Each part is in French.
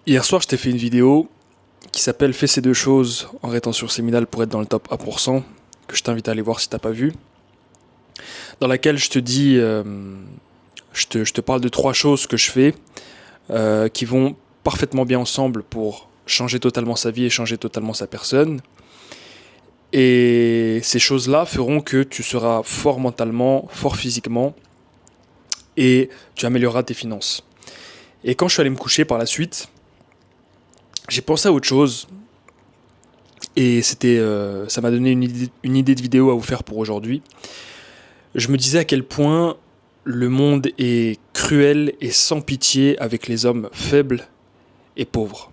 Hier soir, je t'ai fait une vidéo qui s'appelle Fais ces deux choses en rétention séminale pour être dans le top 1%, que je t'invite à aller voir si t'as pas vu, dans laquelle je te dis, je te parle de trois choses que je fais qui vont parfaitement bien ensemble pour changer totalement sa vie et changer totalement sa personne. Et ces choses-là feront que tu seras fort mentalement, fort physiquement et tu amélioreras tes finances. Et quand je suis allé me coucher par la suite, j'ai pensé à autre chose. Et ça m'a donné une idée de vidéo à vous faire pour aujourd'hui. Je me disais à quel point le monde est cruel et sans pitié avec les hommes faibles et pauvres.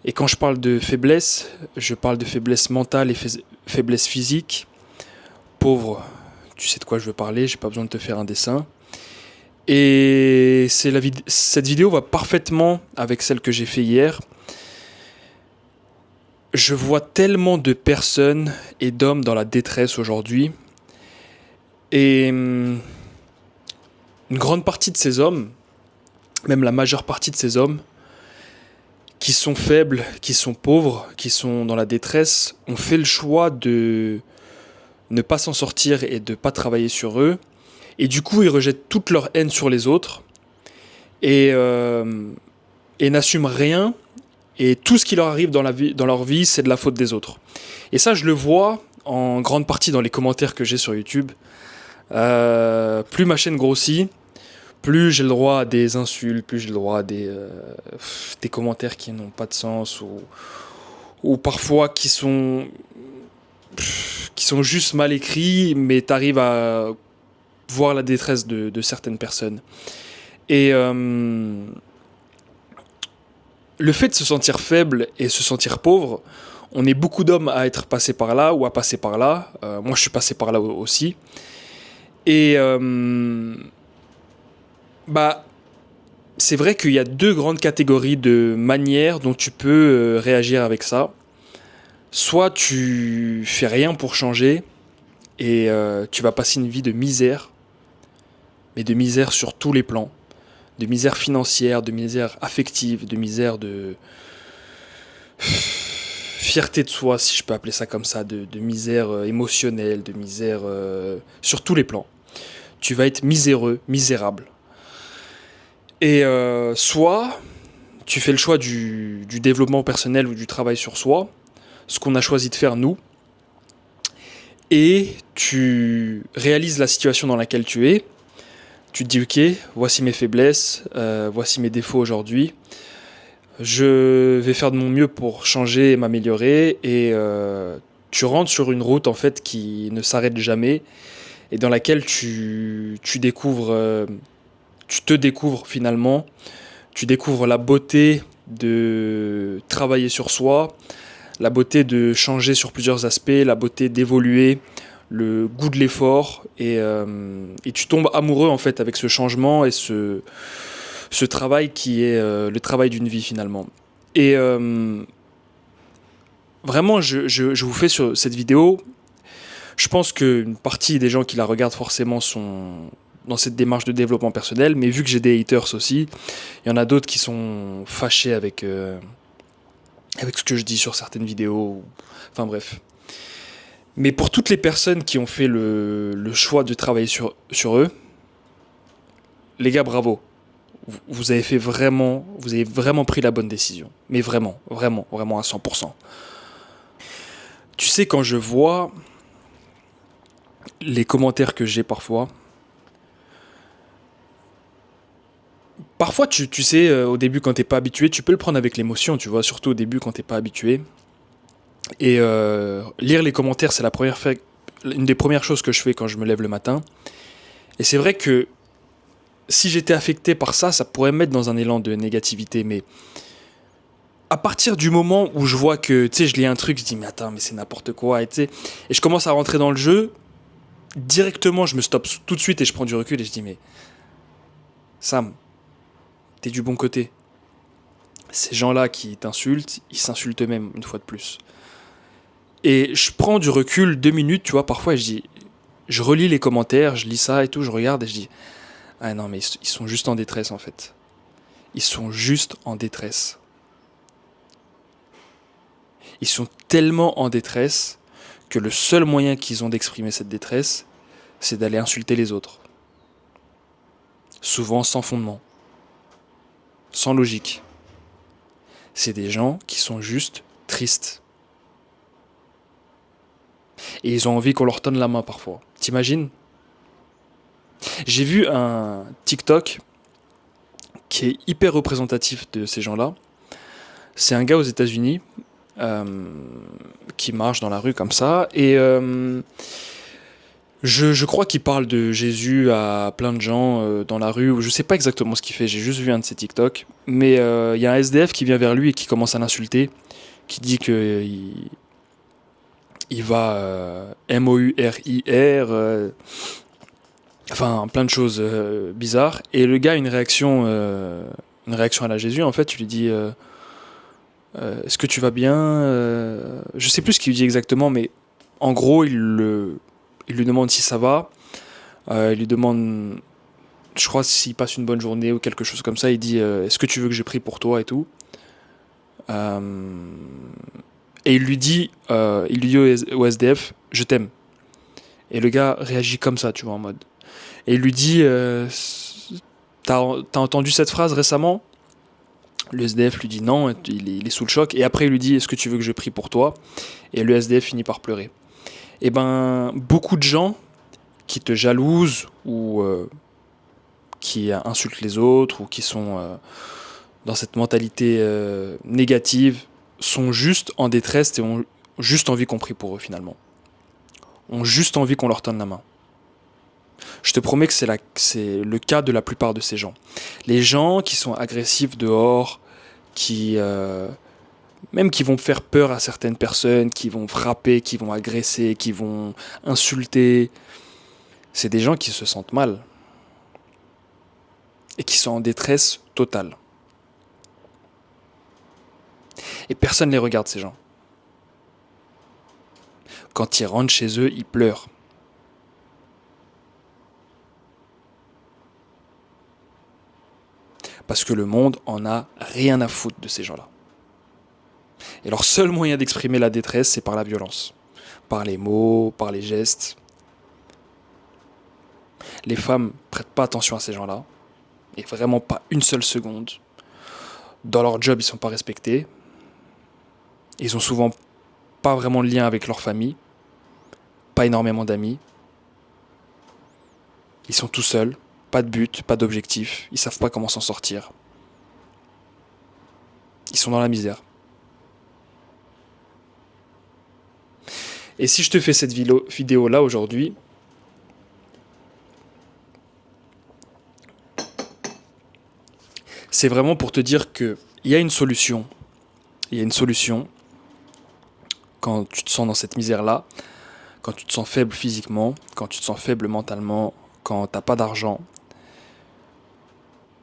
Et quand je parle de faiblesse, je parle de faiblesse mentale et faiblesse physique. Pauvre, tu sais de quoi je veux parler, j'ai pas besoin de te faire un dessin. Et cette vidéo va parfaitement avec celle que j'ai fait hier. Je vois tellement de personnes et d'hommes dans la détresse aujourd'hui. Et une grande partie de ces hommes, même la majeure partie de ces hommes, qui sont faibles, qui sont pauvres, qui sont dans la détresse, ont fait le choix de ne pas s'en sortir et de ne pas travailler sur eux. Et du coup, ils rejettent toute leur haine sur les autres et, et n'assument rien. Et tout ce qui leur arrive dans leur vie, c'est de la faute des autres. Et ça, je le vois en grande partie dans les commentaires que j'ai sur YouTube. Plus ma chaîne grossit, plus j'ai le droit à des insultes, plus j'ai le droit à des commentaires qui n'ont pas de sens ou parfois qui sont juste mal écrits, mais t'arrives à voir la détresse de certaines personnes. Et le fait de se sentir faible et se sentir pauvre, on est beaucoup d'hommes à être passés par là ou à passer par là. Moi, je suis passé par là aussi. Et c'est vrai qu'il y a deux grandes catégories de manières dont tu peux réagir avec ça. Soit tu fais rien pour changer et tu vas passer une vie de misère, mais de misère sur tous les plans. De misère financière, de misère affective, de misère de fierté de soi, si je peux appeler ça comme ça, de misère émotionnelle, de misère sur tous les plans. Tu vas être miséreux, misérable. Et soit tu fais le choix du développement personnel ou du travail sur soi, ce qu'on a choisi de faire nous, et tu réalises la situation dans laquelle tu es. Tu te dis ok, voici mes faiblesses, voici mes défauts aujourd'hui. Je vais faire de mon mieux pour changer et m'améliorer. Et tu rentres sur une route en fait qui ne s'arrête jamais et dans laquelle tu découvres, tu te découvres finalement. Tu découvres la beauté de travailler sur soi, la beauté de changer sur plusieurs aspects, la beauté d'évoluer, le goût de l'effort et tu tombes amoureux en fait avec ce changement et ce travail qui est le travail d'une vie finalement. Et vraiment je vous fais sur cette vidéo, je pense qu'une partie des gens qui la regardent forcément sont dans cette démarche de développement personnel, mais vu que j'ai des haters aussi, il y en a d'autres qui sont fâchés avec ce que je dis sur certaines vidéos, enfin bref. Mais pour toutes les personnes qui ont fait le choix de travailler sur eux, les gars, bravo. Vous avez vraiment pris la bonne décision. Mais vraiment, vraiment, vraiment à 100%. Tu sais, quand je vois les commentaires que j'ai parfois tu sais, au début quand t'es pas habitué, tu peux le prendre avec l'émotion, tu vois, surtout au début quand t'es pas habitué. Et lire les commentaires, c'est une des premières choses que je fais quand je me lève le matin. Et c'est vrai que si j'étais affecté par ça, ça pourrait me mettre dans un élan de négativité. Mais à partir du moment où je vois que, tu sais, je lis un truc, je dis, mais attends, mais c'est n'importe quoi. Et je commence à rentrer dans le jeu, directement, je me stoppe tout de suite et je prends du recul et je dis, mais Sam, t'es du bon côté. Ces gens-là qui t'insultent, ils s'insultent eux-mêmes une fois de plus. Et je prends du recul 2 minutes, tu vois, parfois, et je relis les commentaires, je lis ça et tout, je regarde et je dis, ah non, mais ils sont juste en détresse en fait. Ils sont juste en détresse. Ils sont tellement en détresse que le seul moyen qu'ils ont d'exprimer cette détresse, c'est d'aller insulter les autres. Souvent sans fondement, sans logique. C'est des gens qui sont juste tristes. Et ils ont envie qu'on leur tende la main parfois. T'imagines ? J'ai vu un TikTok qui est hyper représentatif de ces gens-là. C'est un gars aux États-Unis qui marche dans la rue comme ça. Et je crois qu'il parle de Jésus à plein de gens dans la rue. Je sais pas exactement ce qu'il fait, j'ai juste vu un de ses TikTok. Mais il y a un SDF qui vient vers lui et qui commence à l'insulter. Qui dit que il va MOURIR. Enfin, plein de choses bizarres. Et le gars a une réaction à la Jésus. En fait, il lui dit est-ce que tu vas bien Je sais plus ce qu'il lui dit exactement, mais en gros, il lui demande si ça va. Il lui demande, je crois, s'il passe une bonne journée ou quelque chose comme ça. Il dit est-ce que tu veux que je prie pour toi et tout. Et il lui dit au SDF je t'aime. Et le gars réagit comme ça, tu vois, en mode. Et il lui dit t'as entendu cette phrase récemment ? Le SDF lui dit non, il est sous le choc. Et après, il lui dit est-ce que tu veux que je prie pour toi ? Et le SDF finit par pleurer. Et ben, beaucoup de gens qui te jalousent ou qui insultent les autres ou qui sont dans cette mentalité négative sont juste en détresse et ont juste envie qu'on prie pour eux finalement. Ont juste envie qu'on leur tende la main. Je te promets que c'est le cas de la plupart de ces gens. Les gens qui sont agressifs dehors, qui même qui vont faire peur à certaines personnes, qui vont frapper, qui vont agresser, qui vont insulter, c'est des gens qui se sentent mal et qui sont en détresse totale. Et personne ne les regarde, ces gens. Quand ils rentrent chez eux, ils pleurent. Parce que le monde en a rien à foutre de ces gens-là. Et leur seul moyen d'exprimer la détresse, c'est par la violence. Par les mots, par les gestes. Les femmes ne prêtent pas attention à ces gens-là. Et vraiment pas une seule seconde. Dans leur job, ils ne sont pas respectés. Ils ont souvent pas vraiment de lien avec leur famille. Pas énormément d'amis. Ils sont tout seuls. Pas de but, pas d'objectif. Ils savent pas comment s'en sortir. Ils sont dans la misère. Et si je te fais cette vidéo-là aujourd'hui, c'est vraiment pour te dire qu'il y a une solution. Il y a une solution quand tu te sens dans cette misère-là, quand tu te sens faible physiquement, quand tu te sens faible mentalement, quand tu n'as pas d'argent.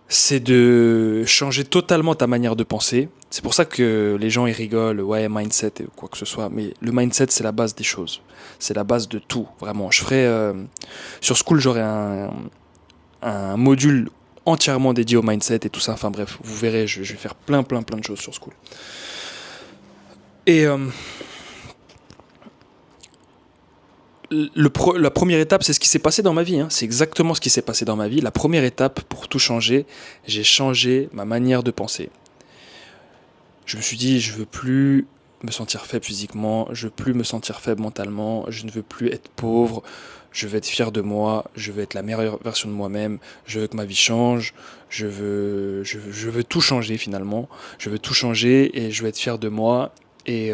C'est de changer totalement ta manière de penser. C'est pour ça que les gens ils rigolent, ouais, mindset et quoi que ce soit. Mais le mindset, c'est la base des choses. C'est la base de tout, vraiment. Je ferai sur School, j'aurai un module entièrement dédié au mindset et tout ça. Enfin bref, vous verrez, je vais faire plein de choses sur School. Et la première étape, c'est ce qui s'est passé dans ma vie. C'est exactement ce qui s'est passé dans ma vie. La première étape pour tout changer, j'ai changé ma manière de penser. Je me suis dit, je veux plus me sentir faible physiquement, je veux plus me sentir faible mentalement, je ne veux plus être pauvre, je veux être fier de moi, je veux être la meilleure version de moi-même, je veux que ma vie change, je veux tout changer finalement. Je veux tout changer et je veux être fier de moi. Et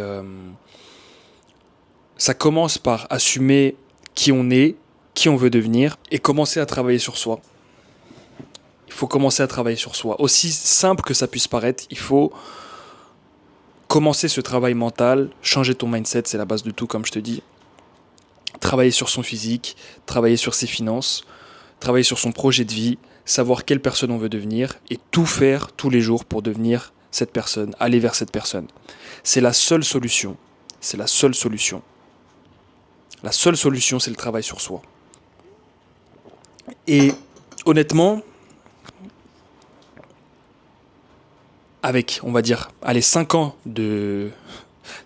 ça commence par assumer qui on est, qui on veut devenir et commencer à travailler sur soi. Il faut commencer à travailler sur soi. Aussi simple que ça puisse paraître, il faut commencer ce travail mental, changer ton mindset, c'est la base de tout comme je te dis. Travailler sur son physique, travailler sur ses finances, travailler sur son projet de vie, savoir quelle personne on veut devenir et tout faire tous les jours pour devenir cette personne, aller vers cette personne. C'est la seule solution. C'est la seule solution. La seule solution, c'est le travail sur soi. Et honnêtement, avec, on va dire, allez, 5 ans de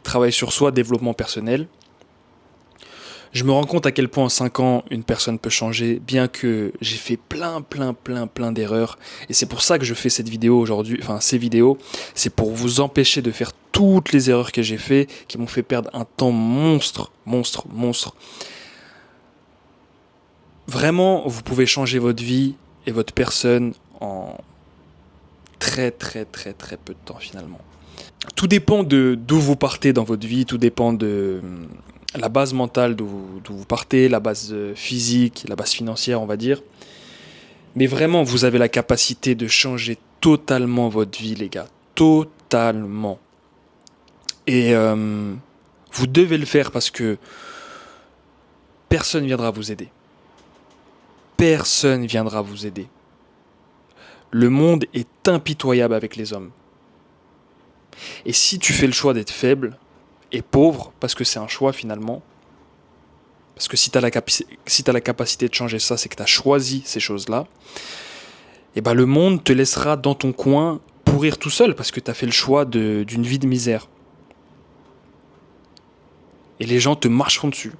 travail sur soi, développement personnel, je me rends compte à quel point en 5 ans, une personne peut changer, bien que j'ai fait plein d'erreurs. Et c'est pour ça que je fais cette vidéo aujourd'hui, enfin ces vidéos, c'est pour vous empêcher de faire toutes les erreurs que j'ai fait, qui m'ont fait perdre un temps monstre. Vraiment, vous pouvez changer votre vie et votre personne en très peu de temps finalement. Tout dépend de d'où vous partez dans votre vie, tout dépend de la base mentale d'où vous partez, la base physique, la base financière, on va dire. Mais vraiment, vous avez la capacité de changer totalement votre vie, les gars. Totalement. Et vous devez le faire parce que personne viendra vous aider. Personne viendra vous aider. Le monde est impitoyable avec les hommes. Et si tu fais le choix d'être faible et pauvre, parce que c'est un choix finalement, parce que si tu as la capacité de changer ça, c'est que tu as choisi ces choses-là, et ben le monde te laissera dans ton coin pourrir tout seul, parce que tu as fait le choix d'une vie de misère. Et les gens te marcheront dessus.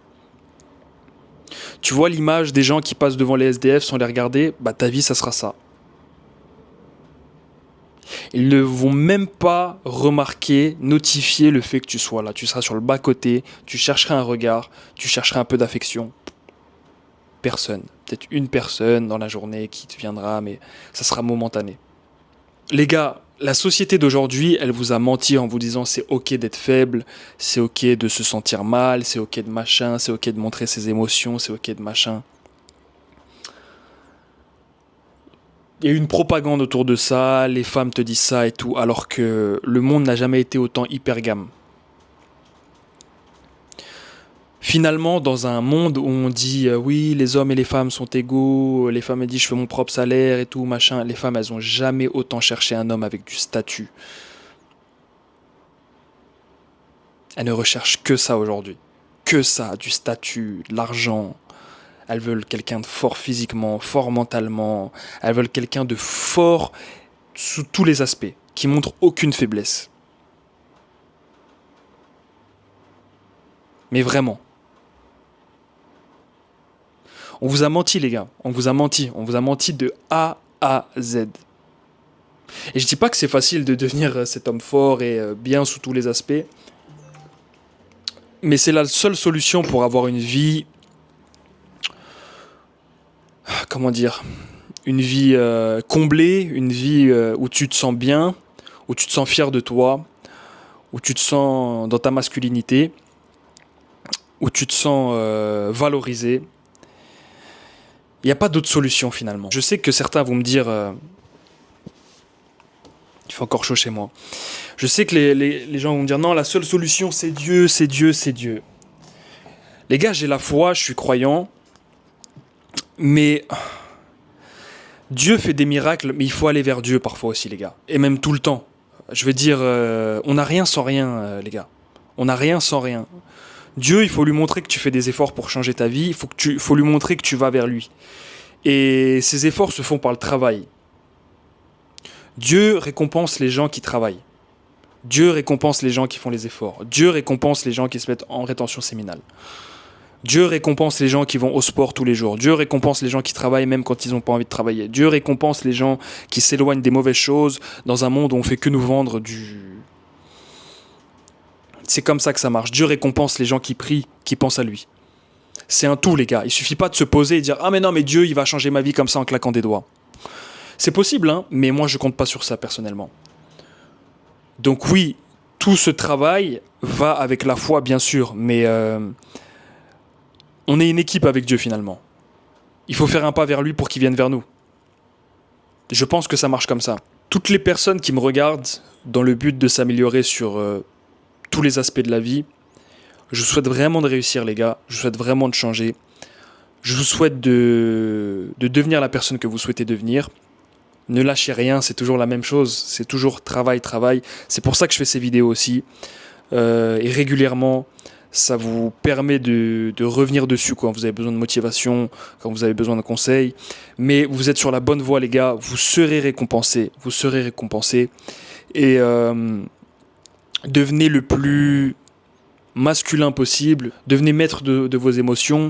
Tu vois l'image des gens qui passent devant les SDF sans les regarder, bah ta vie ça sera ça. Ils ne vont même pas remarquer, notifier le fait que tu sois là. Tu seras sur le bas-côté, tu chercheras un regard, tu chercheras un peu d'affection. Personne. Peut-être une personne dans la journée qui te viendra, mais ça sera momentané. Les gars, la société d'aujourd'hui, elle vous a menti en vous disant c'est ok d'être faible, c'est ok de se sentir mal, c'est ok de machin, c'est ok de montrer ses émotions, c'est ok de machin. Il y a eu une propagande autour de ça, les femmes te disent ça et tout, alors que le monde n'a jamais été autant hypergame. Finalement, dans un monde où on dit oui, les hommes et les femmes sont égaux, les femmes elles disent je fais mon propre salaire et tout, machin, les femmes elles ont jamais autant cherché un homme avec du statut. Elles ne recherchent que ça aujourd'hui. Que ça, du statut, de l'argent. Elles veulent quelqu'un de fort physiquement, fort mentalement. Elles veulent quelqu'un de fort sous tous les aspects, qui montre aucune faiblesse. Mais vraiment. On vous a menti, les gars. On vous a menti. On vous a menti de A à Z. Et je dis pas que c'est facile de devenir cet homme fort et bien sous tous les aspects. Mais c'est la seule solution pour avoir une vie... Comment dire ? Une vie comblée, une vie où tu te sens bien, où tu te sens fier de toi, où tu te sens dans ta masculinité, où tu te sens valorisé. Il n'y a pas d'autre solution finalement. Je sais que certains vont me dire... il fait encore chaud chez moi. Je sais que les gens vont me dire non, la seule solution c'est Dieu, c'est Dieu, c'est Dieu. Les gars, j'ai la foi, je suis croyant. Mais Dieu fait des miracles, mais il faut aller vers Dieu parfois aussi, les gars. Et même tout le temps. Je veux dire, on n'a rien sans rien, les gars. On n'a rien sans rien. Dieu, il faut lui montrer que tu fais des efforts pour changer ta vie. Il faut lui montrer que tu vas vers lui. Et ces efforts se font par le travail. Dieu récompense les gens qui travaillent. Dieu récompense les gens qui font les efforts. Dieu récompense les gens qui se mettent en rétention séminale. Dieu récompense les gens qui vont au sport tous les jours. Dieu récompense les gens qui travaillent même quand ils n'ont pas envie de travailler. Dieu récompense les gens qui s'éloignent des mauvaises choses dans un monde où on fait que nous vendre du... C'est comme ça que ça marche. Dieu récompense les gens qui prient, qui pensent à lui. C'est un tout, les gars. Il suffit pas de se poser et dire « Ah mais non, mais Dieu, il va changer ma vie comme ça en claquant des doigts. » C'est possible, hein, mais moi je compte pas sur ça personnellement. Donc oui, tout ce travail va avec la foi, bien sûr, mais... on est une équipe avec Dieu finalement. Il faut faire un pas vers lui pour qu'il vienne vers nous. Je pense que ça marche comme ça. Toutes les personnes qui me regardent dans le but de s'améliorer sur tous les aspects de la vie, je vous souhaite vraiment de réussir, les gars. Je vous souhaite vraiment de changer. Je vous souhaite de devenir la personne que vous souhaitez devenir. Ne lâchez rien, c'est toujours la même chose. C'est toujours travail. C'est pour ça que je fais ces vidéos aussi. Et régulièrement... ça vous permet de revenir dessus quand vous avez besoin de motivation, quand vous avez besoin de conseils. Mais vous êtes sur la bonne voie, les gars. Vous serez récompensés. Et devenez le plus masculin possible, devenez maître de vos émotions,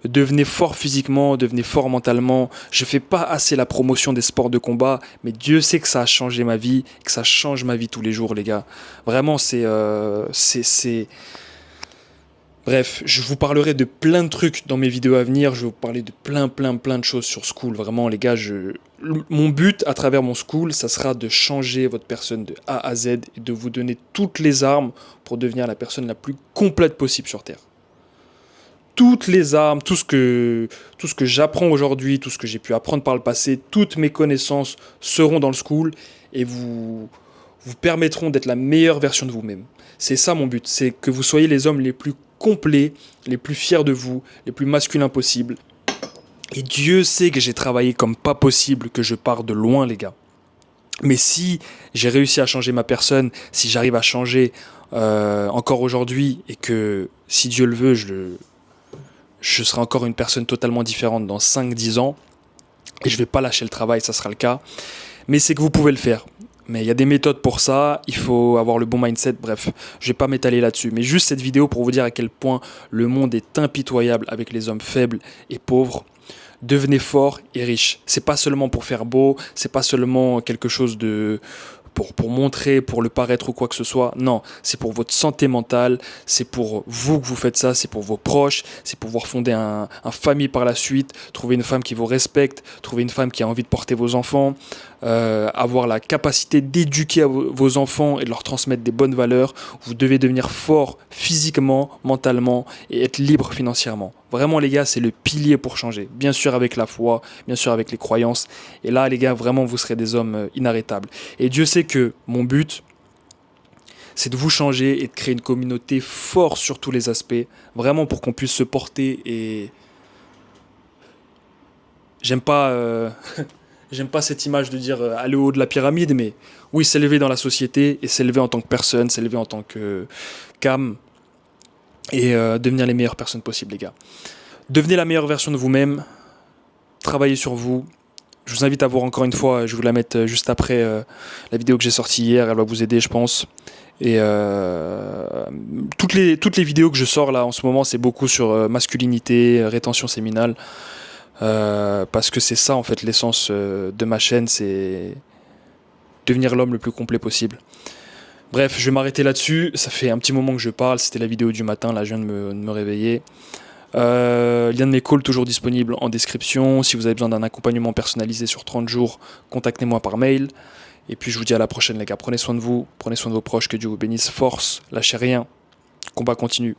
devenez fort physiquement, devenez fort mentalement. Je fais pas assez la promotion des sports de combat, mais Dieu sait que ça a changé ma vie, que ça change ma vie tous les jours, les gars. Vraiment, c'est. Bref, je vous parlerai de plein de trucs dans mes vidéos à venir. Je vais vous parler de plein de choses sur Skool. Vraiment, les gars, mon but à travers mon Skool, ça sera de changer votre personne de A à Z et de vous donner toutes les armes pour devenir la personne la plus complète possible sur Terre. Toutes les armes, tout ce que j'apprends aujourd'hui, tout ce que j'ai pu apprendre par le passé, toutes mes connaissances seront dans le Skool et vous permettront d'être la meilleure version de vous-même. C'est ça mon but, c'est que vous soyez les hommes les plus complets, les plus fiers de vous, les plus masculins possibles. Et Dieu sait que j'ai travaillé comme pas possible, que je pars de loin, les gars. Mais si j'ai réussi à changer ma personne, si j'arrive à changer encore aujourd'hui, et que si Dieu le veut, je serai encore une personne totalement différente dans 5-10 ans, et je vais pas lâcher le travail, ça sera le cas. Mais c'est que vous pouvez le faire. Mais il y a des méthodes pour ça, il faut avoir le bon mindset, bref, je vais pas m'étaler là-dessus. Mais juste cette vidéo pour vous dire à quel point le monde est impitoyable avec les hommes faibles et pauvres. Devenez fort et riche. C'est pas seulement pour faire beau, c'est pas seulement quelque chose de pour montrer, pour le paraître ou quoi que ce soit. Non, c'est pour votre santé mentale, c'est pour vous que vous faites ça, c'est pour vos proches, c'est pour pouvoir fonder un famille par la suite, trouver une femme qui vous respecte, trouver une femme qui a envie de porter vos enfants, avoir la capacité d'éduquer vos enfants et de leur transmettre des bonnes valeurs. Vous devez devenir fort physiquement, mentalement et être libre financièrement. Vraiment les gars, c'est le pilier pour changer. Bien sûr avec la foi, bien sûr avec les croyances. Et là les gars, vraiment vous serez des hommes inarrêtables. Et Dieu sait que mon but, c'est de vous changer et de créer une communauté forte sur tous les aspects. Vraiment pour qu'on puisse se porter et... J'aime pas cette image de dire aller au haut de la pyramide, mais oui, s'élever dans la société et s'élever en tant que personne, s'élever en tant qu'âme et devenir les meilleures personnes possibles, les gars. Devenez la meilleure version de vous-même, travaillez sur vous. Je vous invite à voir encore une fois, je vais vous la mettre juste après la vidéo que j'ai sortie hier, elle va vous aider, je pense. Et toutes les vidéos que je sors là en ce moment, c'est beaucoup sur masculinité, rétention séminale. Parce que c'est ça en fait l'essence de ma chaîne, c'est devenir l'homme le plus complet possible. Bref, je vais m'arrêter là-dessus, ça fait un petit moment que je parle, c'était la vidéo du matin, là je viens de me réveiller. Lien de mes calls toujours disponible en description, si vous avez besoin d'un accompagnement personnalisé sur 30 jours, contactez-moi par mail. Et puis je vous dis à la prochaine les gars, prenez soin de vous, prenez soin de vos proches, que Dieu vous bénisse, force, lâchez rien, combat continue.